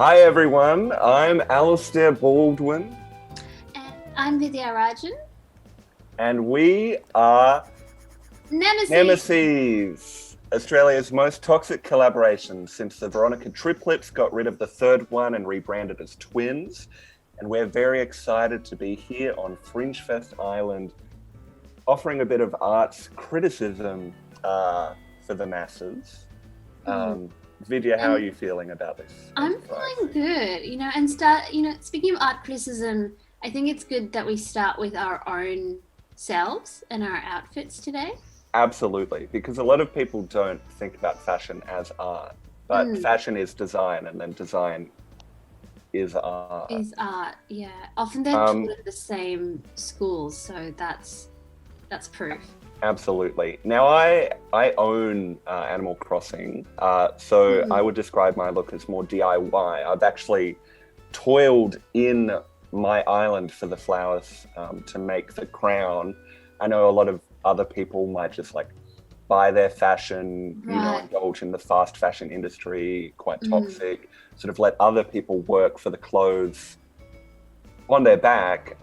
Hi everyone, I'm Alistair Baldwin. And I'm Vidya Rajan. And we are Nemeses, Australia's most toxic collaboration since the Veronica triplets got rid of the third one and rebranded as twins. And we're very excited to be here on Fringe Fest Island, offering a bit of arts criticism for the masses. Vidya, how are you feeling about this? I'm feeling good, and speaking of art criticism, I think it's good that we start with our own selves and our outfits today. Absolutely, because a lot of people don't think about fashion as art, but fashion is design, and then design is art. Is art, yeah. Often they're taught in the same schools, so that's proof. Absolutely. Now, I own Animal Crossing, so I would describe my look as more DIY. I've actually toiled in my island for the flowers to make the crown. I know a lot of other people might just buy their fashion, indulge in the fast fashion industry, quite toxic, sort of let other people work for the clothes on their back.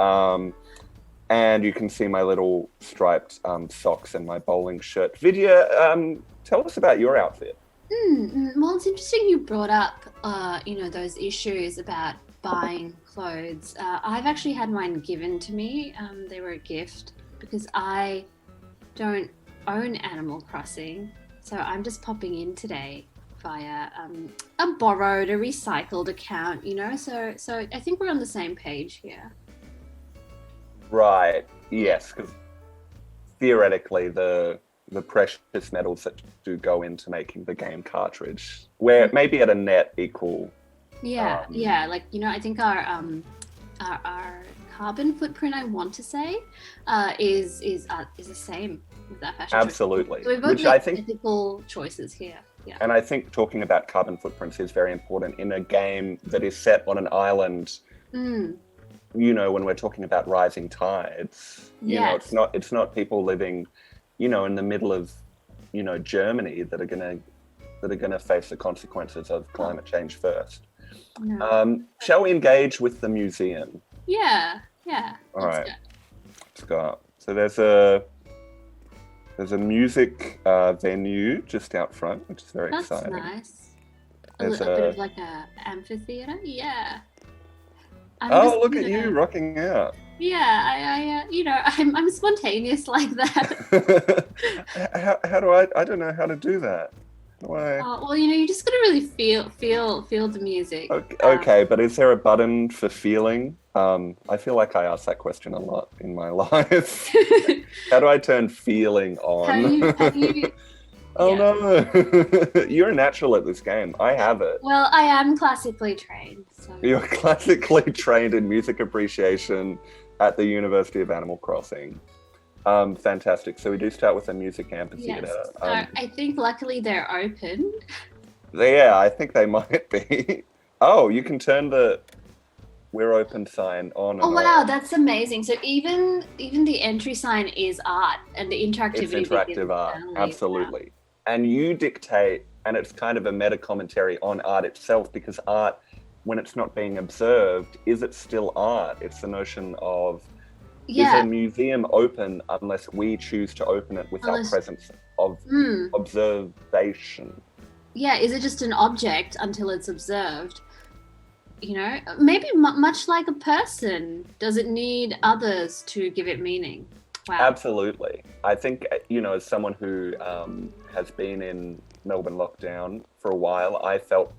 And you can see my little striped socks and my bowling shirt. Vidya, tell us about your outfit. Well, it's interesting you brought up, those issues about buying clothes. I've actually had mine given to me. They were a gift because I don't own Animal Crossing. So I'm just popping in today via a borrowed, a recycled account, So I think we're on the same page here. Right, yes, because theoretically the precious metals that do go into making the game cartridge, where maybe at a net equal. I think our carbon footprint, I want to say, is the same with that fashion. Absolutely. So we both make ethical choices here. Yeah. And I think talking about carbon footprints is very important in a game that is set on an island. When we're talking about rising tides, it's not people living, in the middle of, Germany that are gonna face the consequences of climate change first. No. Shall we engage with the museum? Yeah. All right. Let's go. So there's a music venue just out front, which is very exciting. That's nice. A bit of like a amphitheater. Yeah. Look at you rocking out. Yeah, I'm spontaneous like that. How do I don't know how to do that. You just gotta really feel the music. Okay, but is there a button for feeling? I feel like I ask that question a lot in my life. How do I turn feeling on? Have you Oh no, you're a natural at this game. I have it. Well, I am classically trained. So. You're classically trained in music appreciation at the University of Animal Crossing. Fantastic. So we do start with a music amphitheater. Yes. I think luckily they're open. Yeah, I think they might be. Oh, you can turn the "We're open" sign on. Oh wow, that's amazing. So even the entry sign is art, and the interactivity. It's interactive art, absolutely. Wow. And you dictate, and it's kind of a meta commentary on art itself, because art, when it's not being observed, is it still art? It's the notion of, is a museum open unless we choose to open it with our presence of observation? Yeah, is it just an object until it's observed? Maybe much like a person, does it need others to give it meaning? Wow. Absolutely. I think, as someone who has been in Melbourne lockdown for a while, I felt,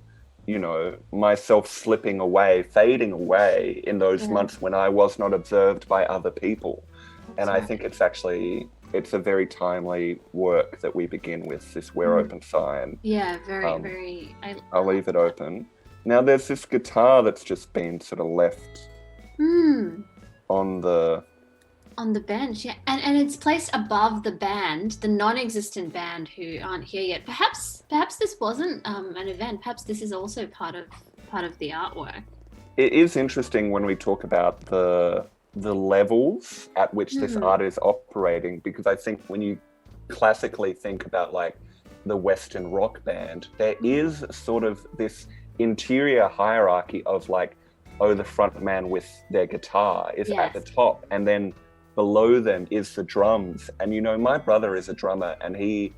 myself slipping away, fading away in those months when I was not observed by other people. And I think it's a very timely work that we begin with this "We're open" sign. Yeah, very. I'll leave it open. Now there's this guitar that's just been sort of left on the bench, yeah, and it's placed above the band, the non-existent band who aren't here yet. Perhaps this wasn't an event. Perhaps this is also part of the artwork. It is interesting when we talk about the levels at which this art is operating, because I think when you classically think about the Western rock band, there is sort of this interior hierarchy of like, oh, the front man with their guitar is at the top, and then below them is the drums. And you know, my brother is a drummer, and he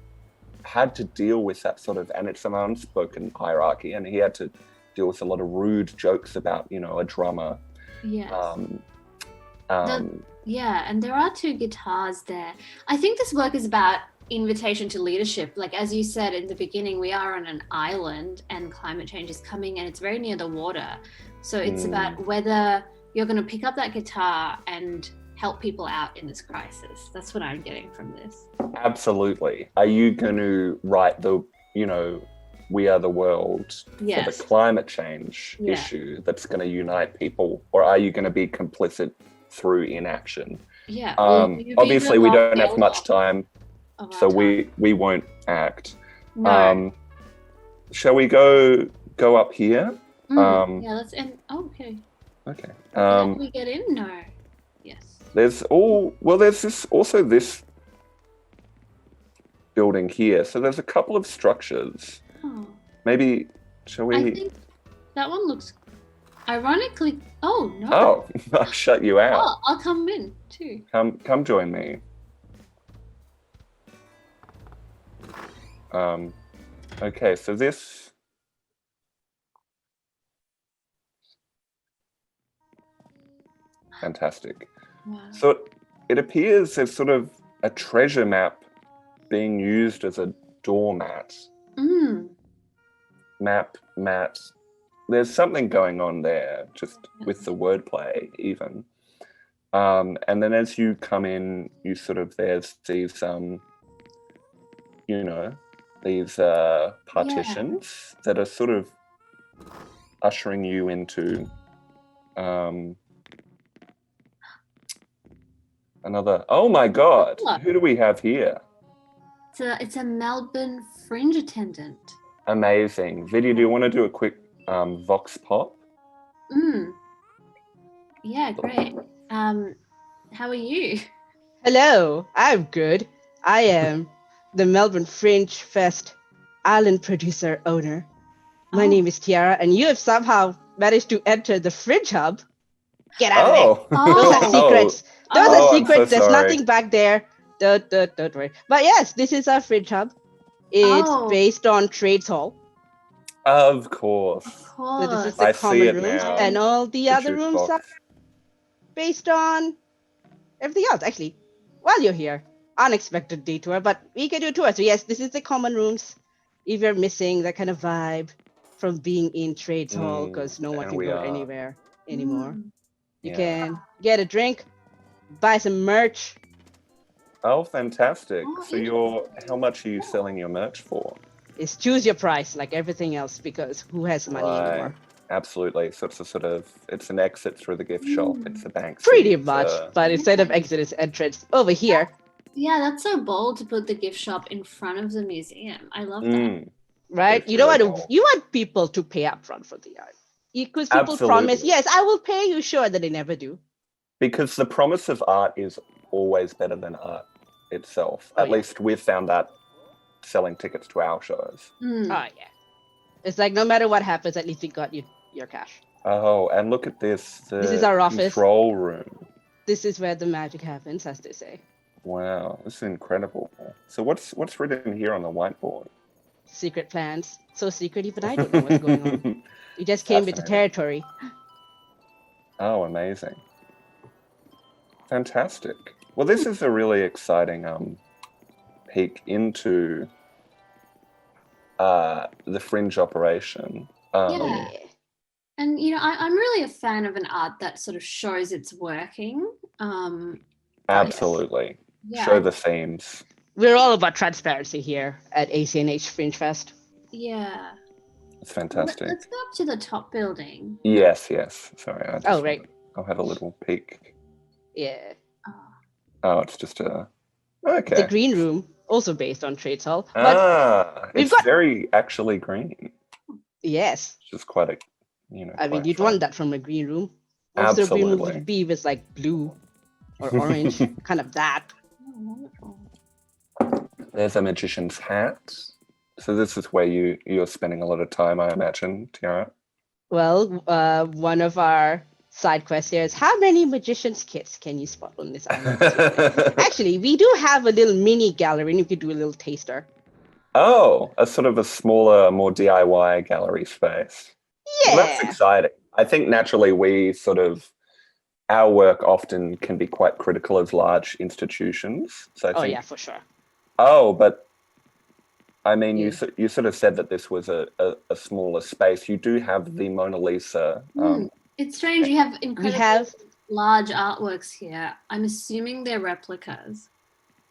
had to deal with that sort of, and it's an unspoken hierarchy, and he had to deal with a lot of rude jokes about, you know, a drummer. Yes. Yeah, and there are two guitars there. I think this work is about invitation to leadership. Like, as you said in the beginning, we are on an island and climate change is coming and it's very near the water. So it's about whether you're going to pick up that guitar and help people out in this crisis. That's what I'm getting from this. Absolutely. Are you going to write the, you know, we are the world for the climate change issue that's going to unite people, or are you going to be complicit through inaction? Yeah. Obviously, we don't have much time, so we won't act. No. Shall we go up here? Yeah, let's end. Oh, okay. Okay. Can we get in? No. Yes. There's this building here. So there's a couple of structures. Oh. Maybe, shall we? I think that one looks, ironically, oh no. Oh, I'll shut you out. Oh, I'll come in too. Come join me. Okay, so this. Fantastic. Wow. So it appears there's sort of a treasure map being used as a doormat. Mat. There's something going on there, just with the wordplay even. And then as you come in, you sort of, there's these, you know, these partitions that are sort of ushering you into another. Oh my God! Who do we have here? It's a Melbourne Fringe attendant. Amazing. Vidya, do you want to do a quick vox pop? Yeah, great. How are you? Hello, I'm good. I am the Melbourne Fringe Fest Island producer owner. My name is Tiara, and you have somehow managed to enter the Fringe Hub. Get out of there. Those are secrets. Those are secrets. So There's sorry. nothing back there. Don't worry. But yes, this is our Fringe Hub. It's based on Trades Hall. Of course. So this is the I common see it rooms, now. and all the other rooms jukebox. are based on everything else. Actually, while you're here, unexpected detour, but we can do a tour. So yes, this is the common rooms. If you're missing that kind of vibe from being in Trades Hall, because no one and can we go are. anywhere anymore. You Yeah. can get a drink, buy some merch. Oh, fantastic. Oh, So how much are you selling your merch for? It's choose your price, like everything else, because who has money anymore? Absolutely. So it's an exit through the gift shop. It's a bank. Pretty much, but instead of exit, it's entrance over here. Yeah, that's so bold to put the gift shop in front of the museum. I love that. Right? It's You don't really want to. cool. You want people to pay up front for the art, because people promise, Absolutely. yes, I will pay you. Sure, that they never do. Because the promise of art is always better than art itself. Oh, At yeah. least we've found that selling tickets to our shows. Oh yeah, it's like no matter what happens, at least you got your cash. Oh, and look at this. This is our office. Control room. This is where the magic happens, as they say. Wow, this is incredible. So what's written here on the whiteboard? Secret plans, so secret even I don't know what's going on. You just came into Fascinating. territory. Oh, amazing. Fantastic. Well, this is a really exciting peek into the Fringe operation. Yeah. And, you know, I'm really a fan of an art that sort of shows it's working. Absolutely. Yeah. Show the themes. We're all about transparency here at ACNH Fringe Fest. Yeah. It's fantastic. Let's go up to the top building. Yes. Sorry. Right. I'll have a little peek. Yeah. Oh, it's just a... Okay. The green room, also based on Trades Hall. But it's very actually green. yes, Which is quite a, I mean, quite you'd fun. want that from a green room. Also, a green room Absolutely. would be with like blue or orange, kind of that. Oh, wonderful. There's a magician's hat. So this is where you're spending a lot of time, I imagine, Tiara. Well, one of our side quests here is how many magician's kits can you spot on this island? Actually, we do have a little mini gallery, and you could do a little taster. Oh, a sort of a smaller, more DIY gallery space. Yeah. Well, that's exciting. I think naturally our work often can be quite critical as large institutions. So I think, yeah, for sure. Oh, but I mean, Yeah. you sort of said that this was a smaller space. You do have the Mona Lisa. It's strange. You have incredibly large artworks here. I'm assuming they're replicas.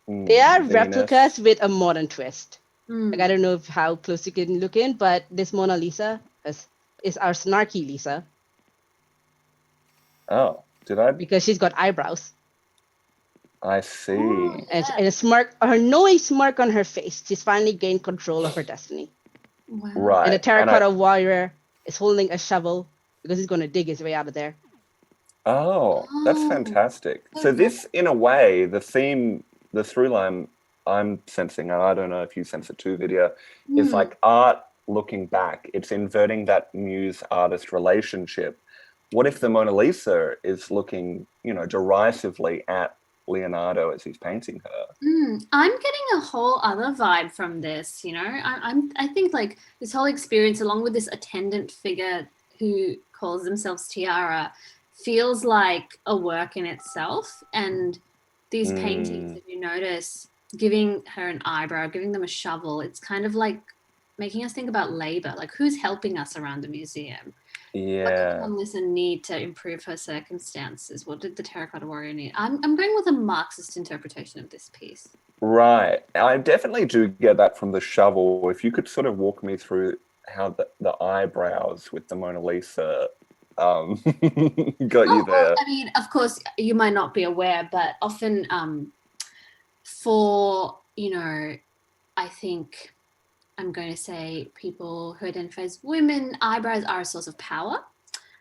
They are Venus. replicas with a modern twist. Mm. Like, I don't know how close you can look in, but this Mona Lisa is our snarky Lisa. Oh, did I? Because she's got eyebrows. I see. Oh, And a smirk, her knowing smirk on her face. She's finally gained control of her destiny. Wow. Right. And the terracotta warrior is holding a shovel because he's going to dig his way out of there. Oh, that's fantastic. So this, in a way, the theme, the through line I'm sensing, and I don't know if you sense it too, Vidya, is like art looking back. It's inverting that muse-artist relationship. What if the Mona Lisa is looking, derisively at Leonardo as he's painting her? I'm getting a whole other vibe from this. I think like this whole experience, along with this attendant figure who calls themselves Tiara, feels like a work in itself. And these paintings, if you notice, giving her an eyebrow, giving them a shovel, it's kind of like making us think about labor. Like, who's helping us around the museum? Yeah. What did Mona Lisa need to improve her circumstances? What did the terracotta warrior need? I'm going with a Marxist interpretation of this piece. Right. I definitely do get that from the shovel. If you could sort of walk me through how the eyebrows with the Mona Lisa got you there. Well, I mean, of course, you might not be aware, but often for, I think I'm going to say people who identify as women, eyebrows are a source of power.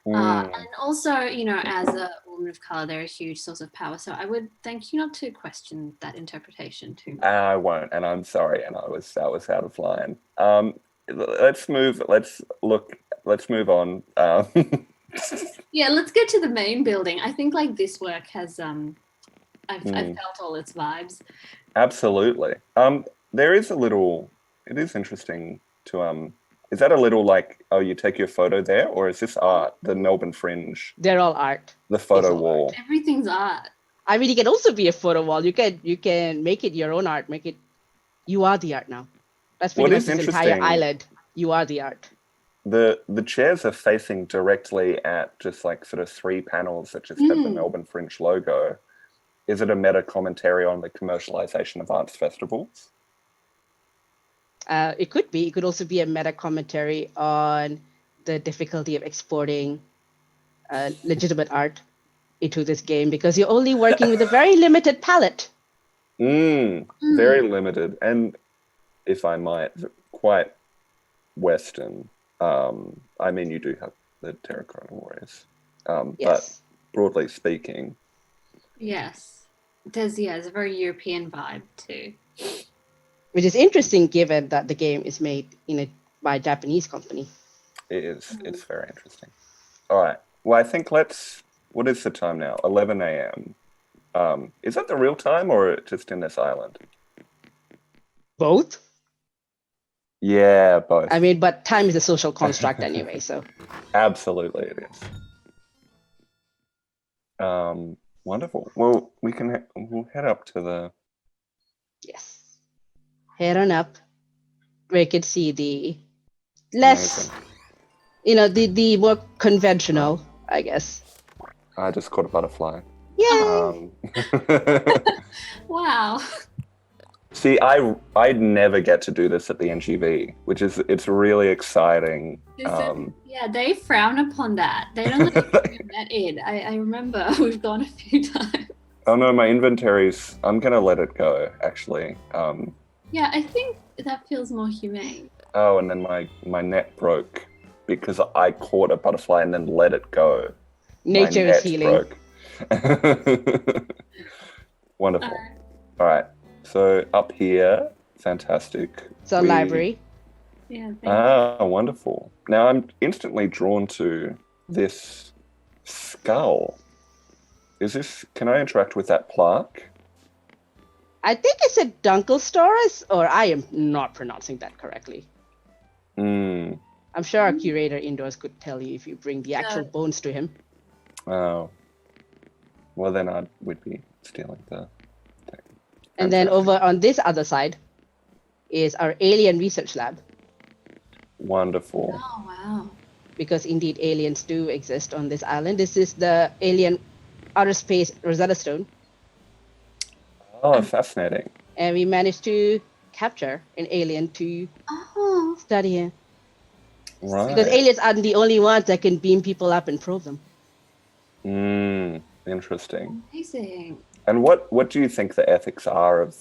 And also, as a woman of color, they're a huge source of power. So I would thank you not to question that interpretation too much. I won't, and I'm sorry, and that was out of line. Let's move on. Yeah, let's get to the main building. I think like this work has I've felt all its vibes. Absolutely. It is interesting to is that a little like, you take your photo there, or is this art, the Melbourne Fringe? They're all art. The photo wall. Everything's art. I mean, it can also be a photo wall. You can make it your own art. You are the art now. That's pretty much this entire island. You are the art. The chairs are facing directly at just like sort of 3 panels that just have the Melbourne Fringe logo. Is it a meta commentary on the commercialization of arts festivals? It could be. It could also be a meta commentary on the difficulty of exporting legitimate art into this game because you're only working with a very limited palette. Very limited, and if I might, quite Western. I mean, you do have the terracotta warriors, Yes. but broadly speaking, Yes. There's a very European vibe too. Which is interesting given that the game is made by a Japanese company. it is. It's very interesting. All right. Well, I think what is the time now? 11 a.m. Is that the real time or just in this island? Both? Yeah, both. I mean, but time is a social construct anyway, so. Absolutely it is. Wonderful. Well, we'll head up to the... Yes. Head on up. We can see the less, the more conventional, I guess. I just caught a butterfly. Yeah. Wow. See, I'd never get to do this at the NGV, it's really exciting. Yeah, they frown upon that. They don't let you bring that in. I remember we've gone a few times. Oh no, my inventory's... I'm gonna let it go, actually. Yeah, I think that feels more humane. Oh, and then my net broke because I caught a butterfly and then let it go. Nature is healing. Broke. Wonderful. All right. So up here, fantastic. So library. Yeah. Ah, wonderful. Now I'm instantly drawn to this skull. Can I interact with that plaque? I think it's a Dunkelstoris, or I am not pronouncing that correctly. Hmm. I'm sure our curator indoors could tell you if you bring the actual bones to him. Oh. Well, then would be stealing the thing. And then Fantastic. over on this other side is our alien research lab, Wonderful. Oh wow. because indeed aliens do exist on this island. This is the alien outer space Rosetta Stone, Oh, fascinating. and we managed to capture an alien to Oh. study him. Right. Because aliens aren't the only ones that can beam people up and probe them. Interesting. Amazing. And what do you think the ethics are of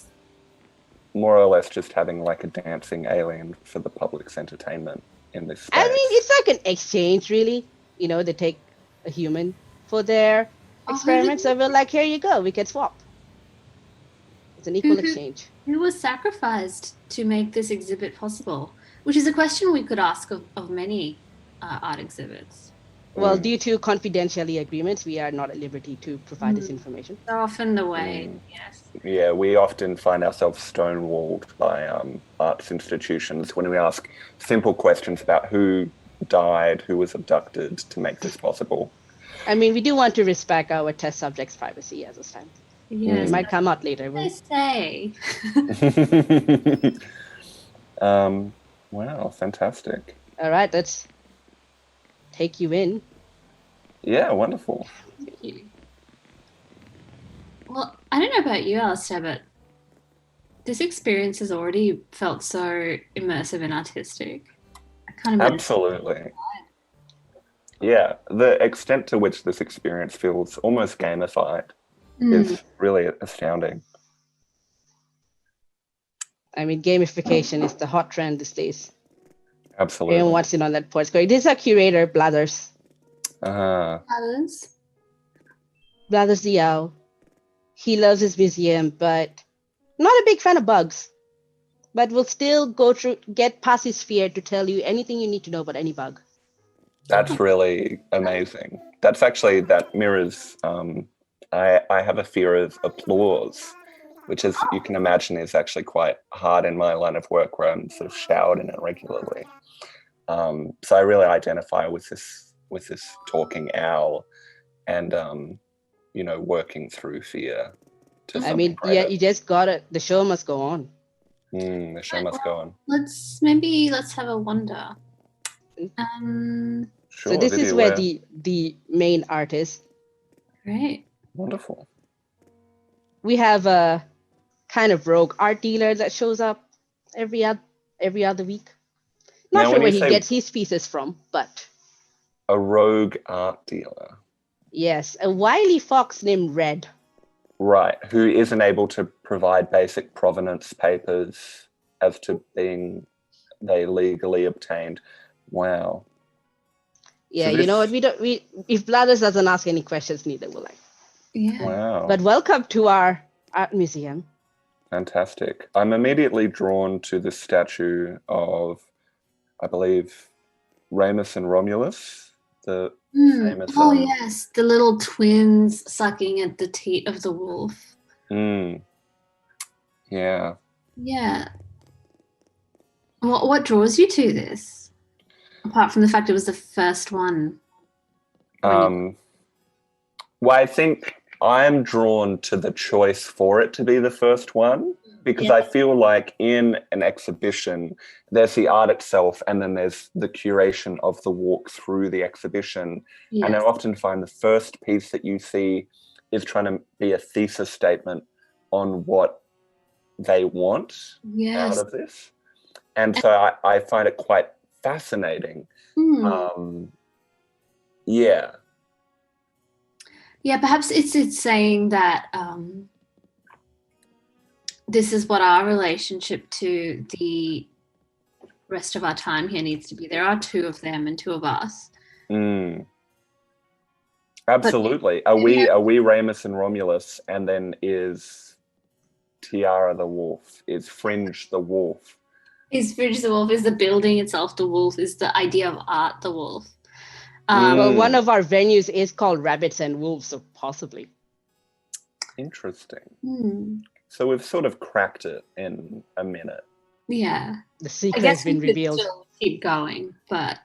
more or less just having like a dancing alien for the public's entertainment in this space? I mean, it's like an exchange, really. You know, they take a human for their experiments, so we're like, here you go, we can swap. It's an equal exchange. Who was sacrificed to make this exhibit possible? Which is a question we could ask of many art exhibits. Well, due to confidentiality agreements, we are not at liberty to provide this information. So often the way, yes. Yeah, we often find ourselves stonewalled by arts institutions when we ask simple questions about who died, who was abducted to make this possible. I mean, we do want to respect our test subjects' privacy as this time. Yes. It might come out later. They say. Wow, fantastic. All right, let's take you in. Yeah, wonderful. Thank you. Well, I don't know about you, Alistair, but this experience has already felt so immersive and artistic. I kind of Absolutely. Yeah, the extent to which this experience feels almost gamified is really astounding. I mean, gamification is the hot trend these days. Absolutely. Everyone wants it on that point. This is our curator, Blathers. Others. Blathers the owl. He loves his museum, but not a big fan of bugs. But will still get past his fear to tell you anything you need to know about any bug. That's really amazing. That mirrors, I have a fear of applause, which, as you can imagine, is actually quite hard in my line of work where I'm sort of showered in it regularly. So I really identify with this talking owl and, working through fear. I mean, you just gotta, the show must go on. The show must go on. Let's have a wonder. Sure, so this Vidya, is where the main art is. Great. Wonderful. We have a kind of rogue art dealer that shows up every other week. Not Now, sure when where you he say gets his pieces from, but a rogue art dealer. yes, a wily fox named Red. Right, who isn't able to provide basic provenance papers as to being they legally obtained. Wow. Yeah, So you know what? If Blathers doesn't ask any questions, neither will I. Yeah. Wow. But welcome to our art museum. Fantastic. I'm immediately drawn to the statue of, I believe, Remus and Romulus, the famous. Oh yes, the little twins sucking at the teat of the wolf. Yeah. Yeah. What draws you to this? Apart from the fact it was the first one. Well, I think I'm drawn to the choice for it to be the first one because I feel like in an exhibition, there's the art itself and then there's the curation of the walk through the exhibition. Yes. And I often find the first piece that you see is trying to be a thesis statement on what they want out of this. And so I find it quite fascinating. Yeah. Yeah, perhaps it's saying that this is what our relationship to the rest of our time here needs to be. There are two of them and two of us. Absolutely. Are we Remus and Romulus, and then is Tiara the wolf? Is Fringe the wolf? Is Fringe the wolf? Is the building itself the wolf? Is the idea of art the wolf? Well, one of our venues is called Rabbits and Wolves, so possibly. Interesting. So we've sort of cracked it in a minute. Yeah. The secret has been revealed. Still keep going, but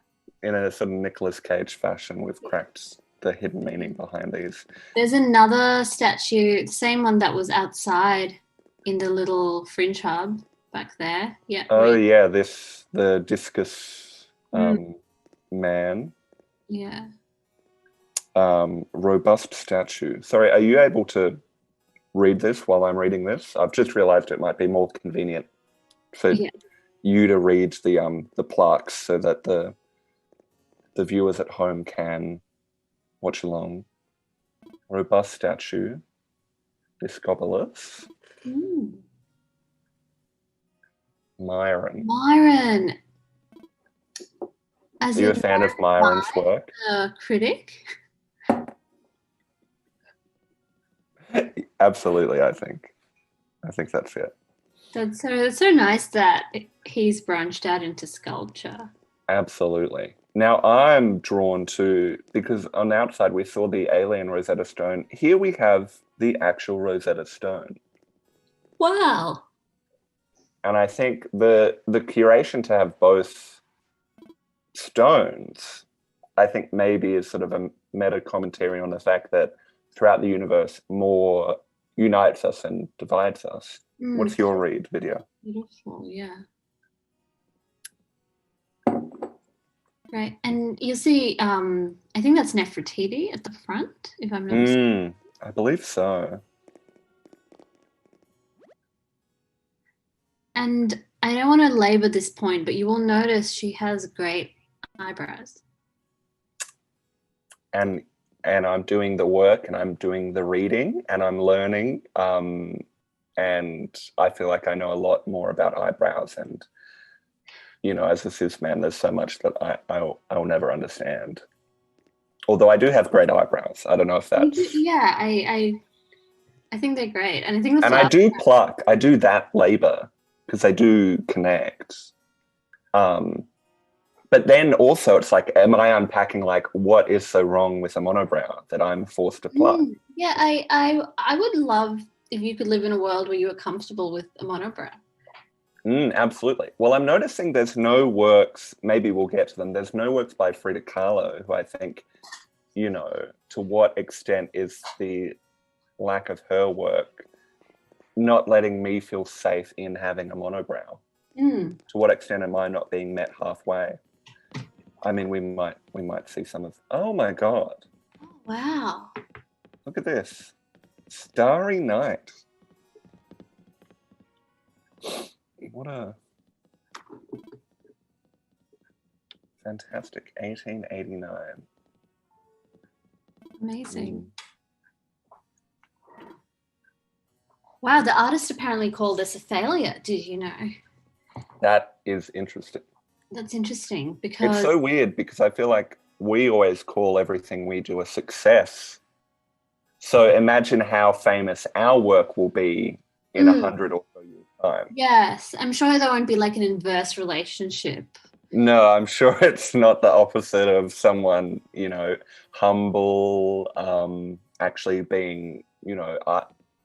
in a sort of Nicolas Cage fashion, we've cracked the hidden meaning behind these. There's another statue, the same one that was outside in the little Fringe hub back there. Yeah. Oh, yeah, the discus man. Yeah. Robust statue. Sorry, are you able to read this while I'm reading this? I've just realized it might be more convenient for you to read the plaques so that the viewers at home can watch along. Robust statue. Discobolus. Myron. Myron. Are you a fan of Myron's work? Critic? Absolutely, I think that's it. That's so nice that he's branched out into sculpture. Absolutely. Now I'm drawn to, because on the outside we saw the alien Rosetta Stone. Here we have the actual Rosetta Stone. Wow. And I think the curation to have both stones, I think maybe is sort of a meta commentary on the fact that throughout the universe more unites us and divides us. What's your read, Vidya? Beautiful, yeah. Right, and you see, I think that's Nefertiti at the front, if I'm not mistaken. I believe so. And I don't want to labor this point, but you will notice she has great eyebrows. And I'm doing the work and I'm doing the reading and I'm learning. And I feel like I know a lot more about eyebrows. And, you know, as a cis man, there's so much that I'll never understand. Although I do have great eyebrows. I don't know if that's... Yeah, I think they're great. And I think I do pluck. I do that labor because they do connect. But then also it's like, am I unpacking like what is so wrong with a monobrow that I'm forced to pluck? Yeah, I would love if you could live in a world where you were comfortable with a monobrow. Absolutely. Well, I'm noticing there's no works, maybe we'll get to them, there's no works by Frida Kahlo, who I think, you know, to what extent is the lack of her work not letting me feel safe in having a monobrow? To what extent am I not being met halfway? I mean, we might see some of... Oh, my God. Oh, wow. Look at this. Starry Night. What a fantastic 1889. Amazing. Wow, the artist apparently called this a failure. Did you know? That is interesting. That's interesting because... It's so weird because I feel like we always call everything we do a success. So imagine how famous our work will be in 100 or so years' time. Yes, I'm sure there won't be like an inverse relationship. No, I'm sure it's not the opposite of someone, you know, humble, actually being, you know,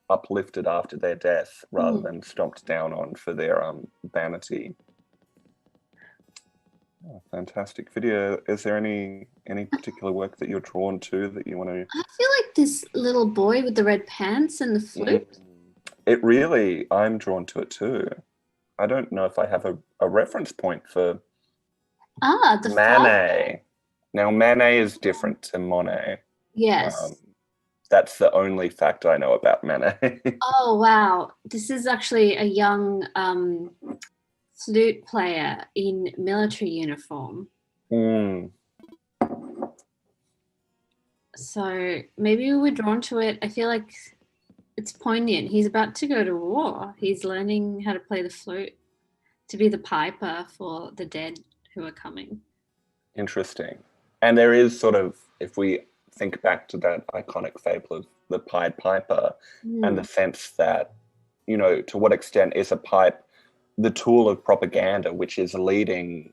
uplifted after their death rather than stomped down on for their vanity. Oh, fantastic. Vidya, is there any particular work that you're drawn to that you want to... I feel like this little boy with the red pants and the flute. It really, I'm drawn to it too. I don't know if I have a reference point for the Manet. Now, Manet is different to Monet. Yes. That's the only fact I know about Manet. Oh, wow. This is actually a young flute player in military uniform. So maybe we were drawn to it. I feel like it's poignant. He's about to go to war. He's learning how to play the flute to be the piper for the dead who are coming. Interesting. And there is sort of, if we think back to that iconic fable of the Pied Piper and the sense that, you know, to what extent is a pipe the tool of propaganda, which is leading,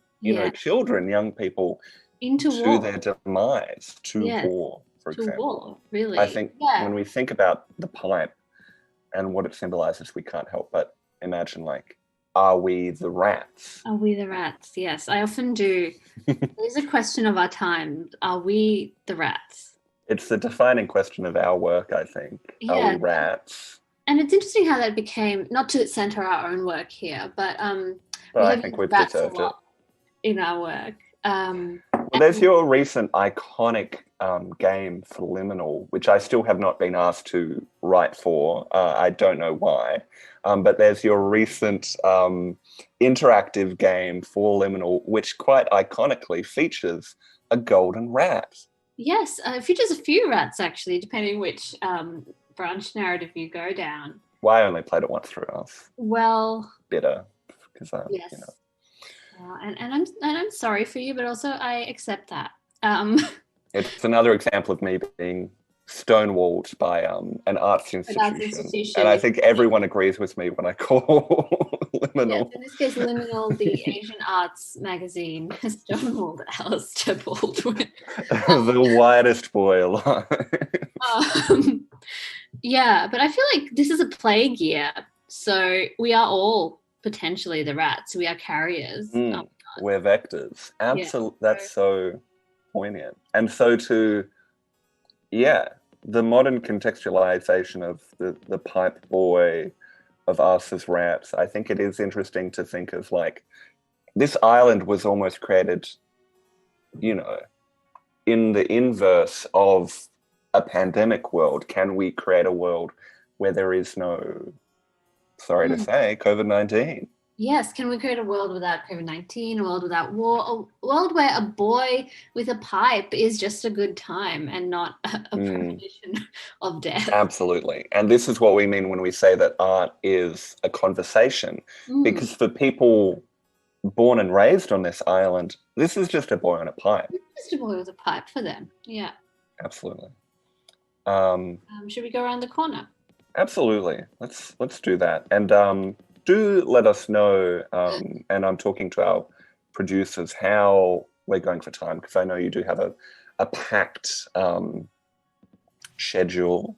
children, young people into to war. their demise, to war, for to example. War, really. I think when we think about the pipe and what it symbolizes, we can't help but imagine, like, are we the rats? Are we the rats? Yes, I often do. There's a question of our time. Are we the rats? It's the defining question of our work, I think. Yeah. Are we rats? And it's interesting how that became, not to center our own work here, but I think we've deserved it in our work. Well, there's your recent iconic game for Liminal, which I still have not been asked to write for. I don't know why. But there's your recent interactive game for Liminal, which quite iconically features a golden rat. Yes, it features a few rats, actually, depending which branch narrative you go down. Well, I only played it once through us. Well, bitter, because yes. And I'm sorry for you, but also I accept that. It's another example of me being stonewalled by an arts institution. And I think everyone agrees with me when I call Liminal. Yes, in this case, Liminal, the Asian arts magazine, has stonewalled Alistair Baldwin. The widest boy alive. Yeah, but I feel like this is a plague year, so we are all potentially the rats. We are carriers. We're vectors. Absolutely. Yeah. That's so poignant. And so the modern contextualization of the pipe boy, of us as rats, I think it is interesting to think of, like, this island was almost created, in the inverse of a pandemic world. Can we create a world where there is no, sorry to say, COVID-19? Yes, can we create a world without COVID-19, a world without war, a world where a boy with a pipe is just a good time and not a premonition of death? Absolutely. And this is what we mean when we say that art is a conversation, because for people born and raised on this island, this is just a boy on a pipe. It's just a boy with a pipe for them, yeah. Absolutely. Should we go around the corner? Absolutely. Let's do that. And do let us know, and I'm talking to our producers, how we're going for time, because I know you do have a packed schedule,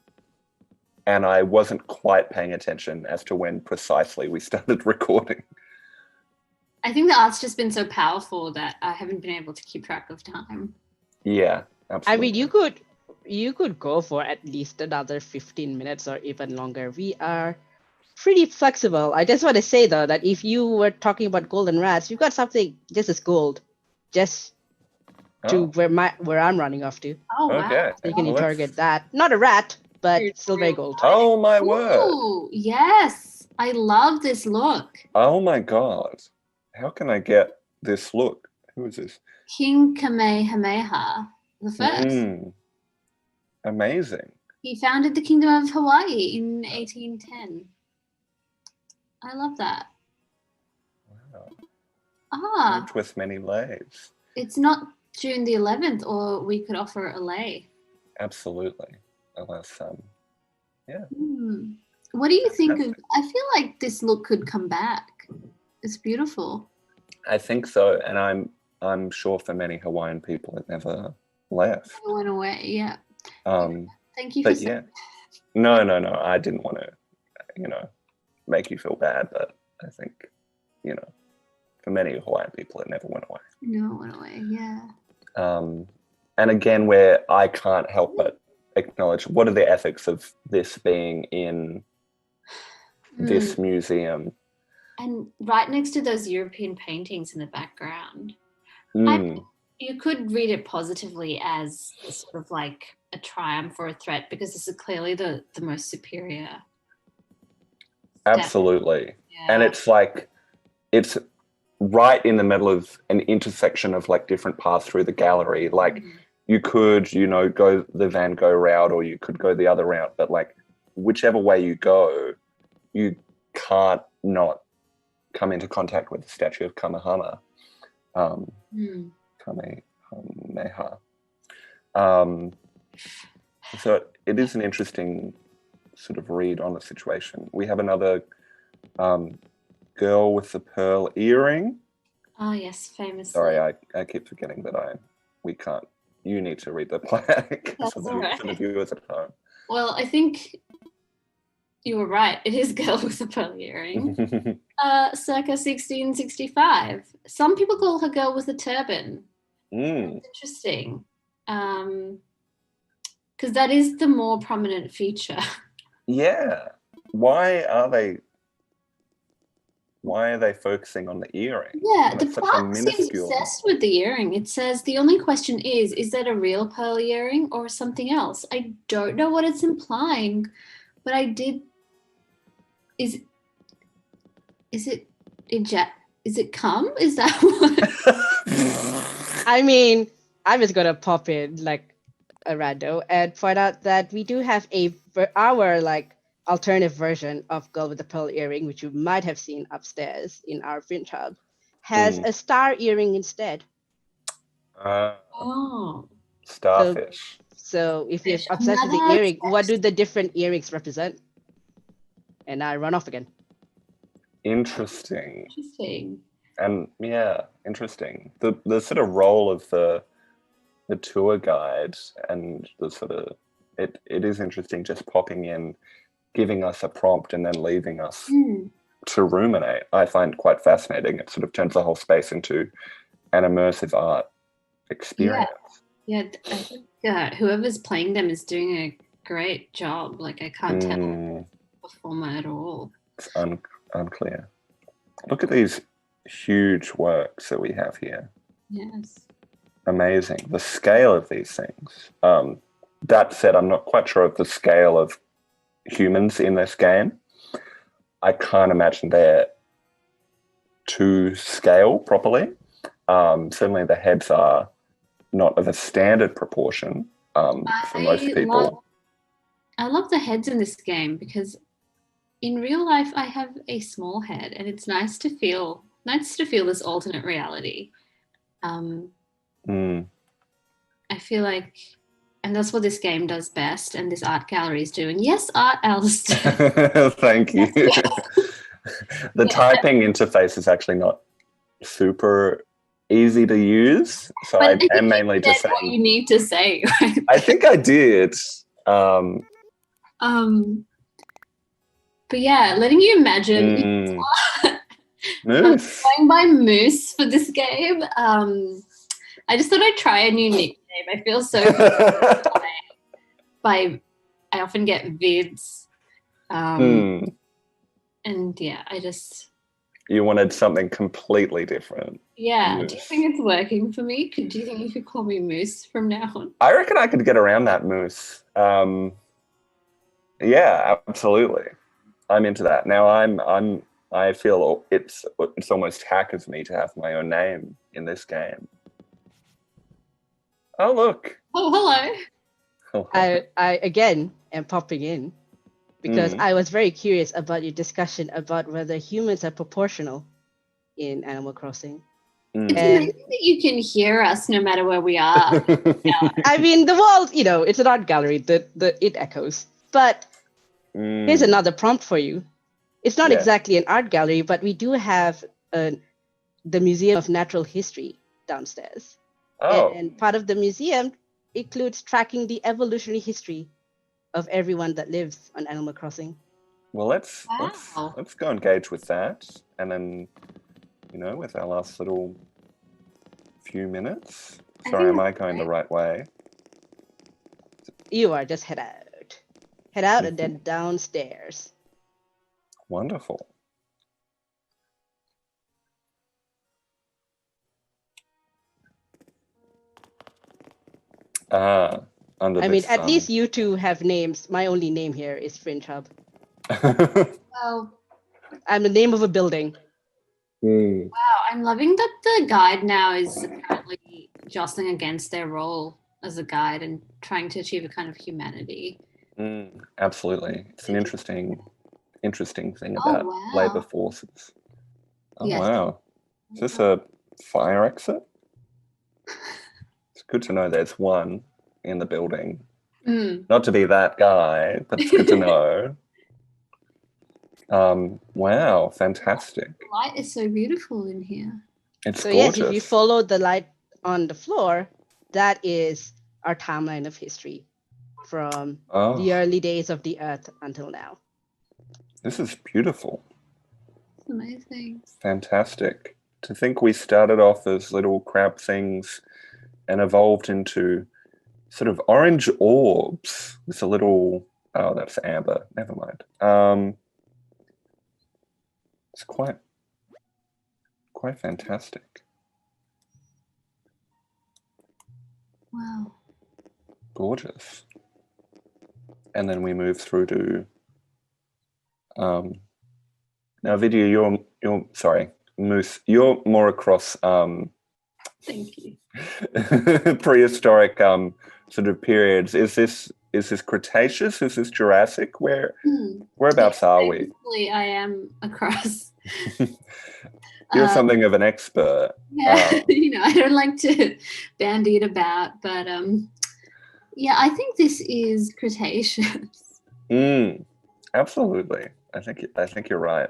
and I wasn't quite paying attention as to when precisely we started recording. I think the art's just been so powerful that I haven't been able to keep track of time. Yeah, absolutely. I mean, you could go for at least another 15 minutes or even longer. We are pretty flexible. I just want to say, though, that if you were talking about golden rats, you've got something just as gold, just to where I'm running off to. Oh, wow. Okay. So you can interrogate that. Not a rat, but still very gold. Oh, my word. Ooh, yes. I love this look. Oh, my God. How can I get this look? Who is this? King Kamehameha the First. Amazing. He founded the Kingdom of Hawaii in 1810. I love that. Wow. With many lays. It's not June the 11th, or we could offer a lay. Absolutely. Unless, yeah. What do you think of? I feel like this look could come back. It's beautiful. I think so, and I'm sure for many Hawaiian people it never left. It went away, yeah. Thank you for saying that. No. I didn't want to, make you feel bad, but I think, for many Hawaiian people it never went away. No, it went away, yeah. And again, where I can't help but acknowledge, what are the ethics of this being in this museum? And right next to those European paintings in the background. You could read it positively as sort of like a triumph or a threat, because this is clearly the most superior. Absolutely. Yeah. And it's like, it's right in the middle of an intersection of like different paths through the gallery. Like you could, go the Van Gogh route, or you could go the other route, but like whichever way you go, you can't not come into contact with the statue of Kamehameha. Kamehameha. So it is an interesting sort of read on the situation. We have another girl with the pearl earring. Oh yes, famously. Sorry, I keep forgetting that we can't. You need to read the plaque That's for all right. the viewers at home. Well, I think you were right. It is girl with a pearl earring. Circa 1665. Some people call her girl with a turban. That's interesting. Because that is the more prominent feature. Yeah. Why are they focusing on the earring? Yeah, When the it's such a plaque seems minuscule- obsessed with the earring. It says the only question is that a real pearl earring or something else? I don't know what it's implying, but I did. Is it cum? Is that what? I mean, I'm just gonna pop in like a rando and point out that we do have our like alternative version of Girl with the Pearl Earring, which you might have seen upstairs in our Fringe Hub, has a star earring instead. Oh. Starfish. So if you're obsessed with the earring, what do the different earrings represent? And I run off again. Interesting. Interesting. And yeah, interesting. The sort of role of the tour guide and the sort of it is interesting just popping in, giving us a prompt and then leaving us to ruminate. I find quite fascinating. It sort of turns the whole space into an immersive art experience. Yeah, I think whoever's playing them is doing a great job. Like I can't tell the performer at all. It's unclear. Look at these huge works that we have here. Yes. Amazing. The scale of these things. That said, I'm not quite sure of the scale of humans in this game. I can't imagine they're to scale properly. Certainly the heads are not of a standard proportion for most people. I love the heads in this game because in real life I have a small head and it's nice to feel this alternate reality. I feel like, and that's what this game does best, and this art gallery is doing. Yes, art, Alistair. Thank you. The typing interface is actually not super easy to use, so I am mainly just saying what you need to say. Right? I think I did. But yeah, letting you imagine. Moose. I'm going by Moose for this game. I just thought I'd try a new nickname. I feel so I often get vids. And yeah, you wanted something completely different. Yeah. Moose. Do you think it's working for me? Do you think you could call me Moose from now on? I reckon I could get around that, Moose. Yeah, absolutely. I'm into that. Now I feel it's almost hack of me to have my own name in this game. Oh, look. Oh, hello. I again am popping in because I was very curious about your discussion about whether humans are proportional in Animal Crossing. It's amazing that you can hear us no matter where we are. I mean, the world, it's an art gallery. It echoes. But here's another prompt for you. It's not exactly an art gallery, but we do have the Museum of Natural History downstairs. Oh. And part of the museum includes tracking the evolutionary history of everyone that lives on Animal Crossing. Well, let's go engage with that, and then with our last little few minutes. Sorry, am I going the right way? You are. Just head out, and then downstairs. Wonderful. At least you two have names. My only name here is Fringe Hub. Well, I'm the name of a building. Wow, I'm loving that the guide now is apparently jostling against their role as a guide and trying to achieve a kind of humanity. Absolutely. It's an interesting thing about labour forces. Oh, yes. Wow. Is this a fire exit? It's good to know there's one in the building. Not to be that guy, but it's good to know. Wow, fantastic. The light is so beautiful in here. It's So gorgeous. yes, if you follow the light on the floor, that is our timeline of history from the early days of the Earth until now. This is beautiful. It's amazing. Fantastic. To think we started off as little crab things and evolved into sort of orange orbs with a little, oh, that's amber. Never mind. It's quite fantastic. Wow. Gorgeous. And then we move through to now Vidya, you're sorry, Moose, you're more across Thank you. prehistoric sort of periods. Is this Cretaceous? Is this Jurassic? Whereabouts are we? Basically, I am across. You're something of an expert. Yeah, I don't like to bandy it about, but yeah, I think this is Cretaceous. Absolutely. I think you're right.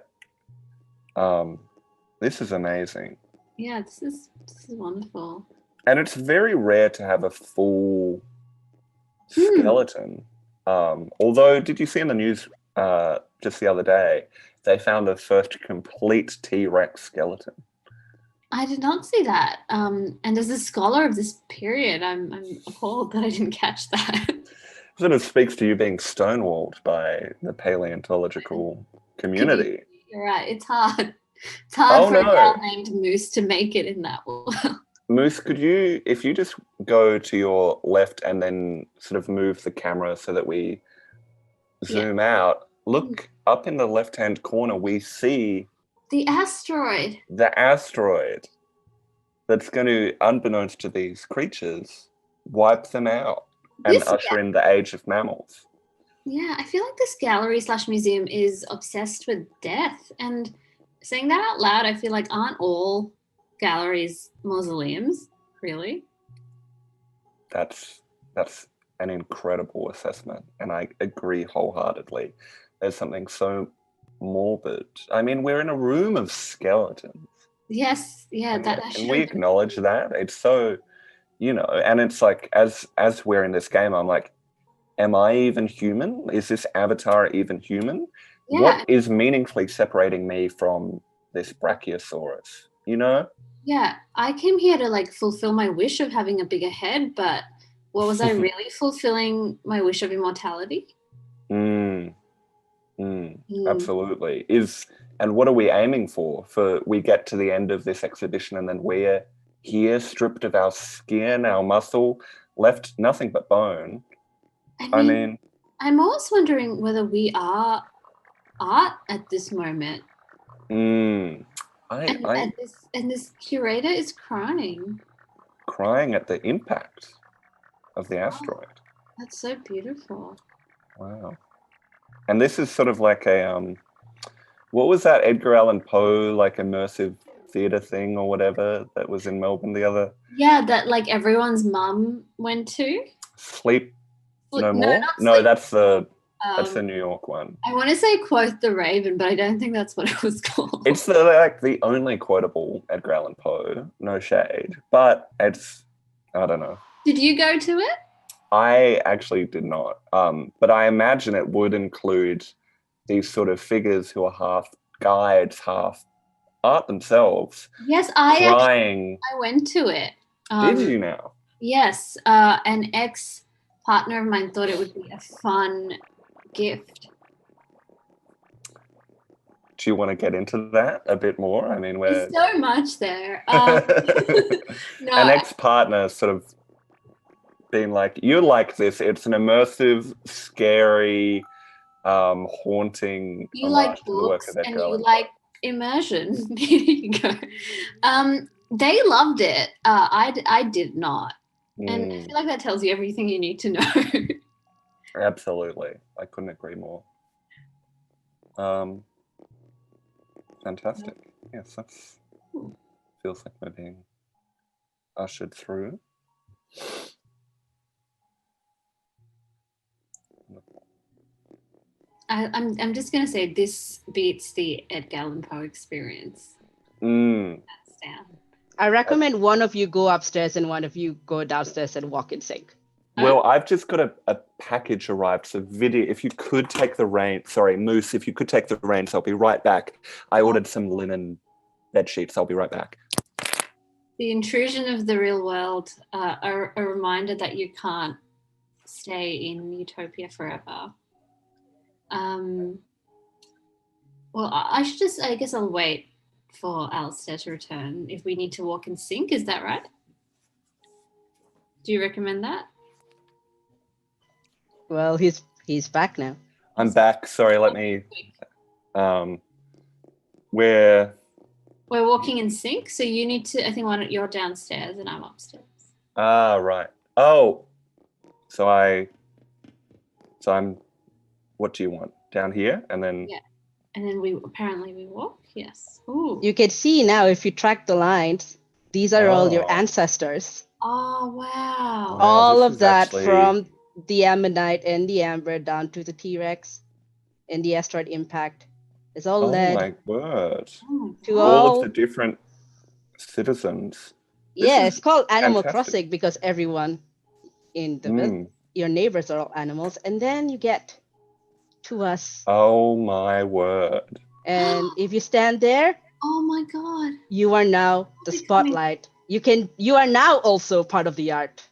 This is amazing. Yeah, this is wonderful. And it's very rare to have a full skeleton. Although, did you see in the news just the other day, they found the first complete T-Rex skeleton? I did not see that. And as a scholar of this period, I'm appalled that I didn't catch that. Sort of speaks to you being stonewalled by the paleontological community. You're right. It's hard. It's hard for a gal named Moose to make it in that world. Moose, could you, if you just go to your left and then sort of move the camera so that we zoom out, look up in the left-hand corner, we see the asteroid. The asteroid that's going to, unbeknownst to these creatures, wipe them out and usher in the age of mammals. Yeah, I feel like this gallery/museum is obsessed with death. And saying that out loud, I feel like aren't all galleries mausoleums, really? That's an incredible assessment, and I agree wholeheartedly. There's something so morbid. I mean, we're in a room of skeletons. Yes, yeah, and we acknowledge that. It's so, and it's like as we're in this game, I'm like, am I even human? Is this avatar even human? Yeah. What is meaningfully separating me from this Brachiosaurus? Yeah, I came here to fulfill my wish of having a bigger head, but was I really fulfilling my wish of immortality? Absolutely. And what are we aiming for? We get to the end of this exhibition and then we're here stripped of our skin, our muscle, left nothing but bone. I mean I'm always wondering whether we are art at this moment. And this curator is crying. Crying at the impact of the asteroid. That's so beautiful. Wow. And this is sort of like a what was that Edgar Allan Poe immersive theatre thing or whatever that was in Melbourne the other? Yeah, that everyone's mum went to. Sleep No More? No, that's the New York one. I want to say Quoth the Raven, but I don't think that's what it was called. It's the only quotable Edgar Allan Poe, no shade, but it's, I don't know. Did you go to it? I actually did not, but I imagine it would include these sort of figures who are half guides, half art themselves. Yes, I went to it. Did you now? Yes, an ex-partner of mine thought it would be a fun gift. Do you want to get into that a bit more? I mean, there's so much there. An ex-partner sort of being like, you like this, it's an immersive, scary, haunting. You like books and you like immersion. There you go. They loved it. I did not. And I feel like that tells you everything you need to know. Absolutely. I couldn't agree more. Fantastic. Yes, that's feels like we're being ushered through. I'm just gonna say this beats the Edgar Allan Poe experience. Mm. Hands down. I recommend one of you go upstairs and one of you go downstairs and walk in sync. Well, I've just got a package arrived. So Vidya, if you could take the reins, sorry, Moose, if you could take the reins, I'll be right back. I ordered some linen bed sheets. I'll be right back. The intrusion of the real world, a reminder that you can't stay in utopia forever. Well, I guess I'll wait for Alistair to return if we need to walk in sync. Is that right? Do you recommend that? Well, he's back now. I'm back. Sorry, let me. We're walking in sync, so you need to. I think you're downstairs and I'm upstairs. Ah, right. Oh, so I'm. What do you want? Down here, and then. Yeah, and then we walk. Yes. Ooh. You can see now if you track the lines, these are all your ancestors. Oh wow! All of that from the Ammonite and the Amber down to the T-Rex and the asteroid impact. It's all led. Oh my word! To all of the different citizens. Yeah, it's called Animal fantastic. Crossing because everyone in the your neighbors are all animals, and then you get to us. Oh my word! And if you stand there, oh my god, you are now the spotlight. You are now also part of the art.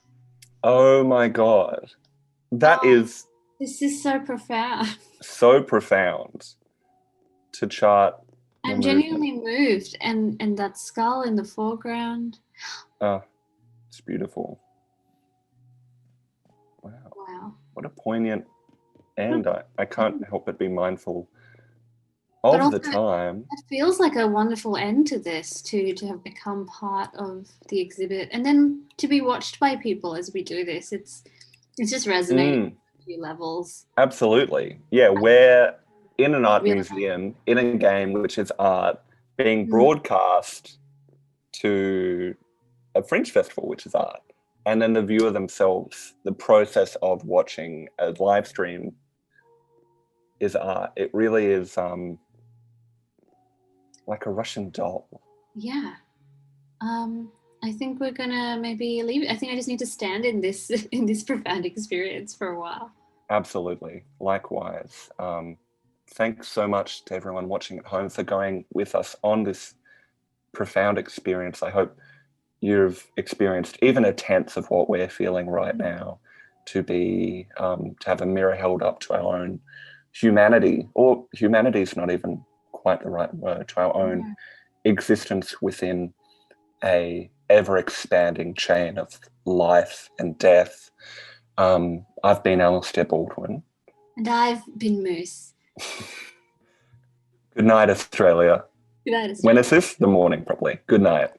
Oh my god, that is. This is so profound. So profound. To chart. I'm genuinely moved, and that skull in the foreground. Oh, it's beautiful. Wow. What a poignant end. I can't help but be mindful of also, the time. It feels like a wonderful end to this, to have become part of the exhibit and then to be watched by people as we do this. It's just resonating on a few levels. Absolutely. Yeah, we're in an art museum, in a game which is art, being broadcast to a Fringe festival, which is art. And then the viewer themselves, the process of watching a live stream is art. It really is like a Russian doll. Yeah. I think we're gonna maybe leave it. I think I just need to stand in this profound experience for a while. Absolutely. Likewise. Thanks so much to everyone watching at home for going with us on this profound experience. I hope you've experienced even a tenth of what we're feeling right now, to be to have a mirror held up to our own humanity, or humanity is not even quite the right word, to our own existence within a ever-expanding chain of life and death. I've been Alistair Baldwin. And I've been Moose. Good night, Australia. Good night, Australia. When is this? The morning, probably. Good night.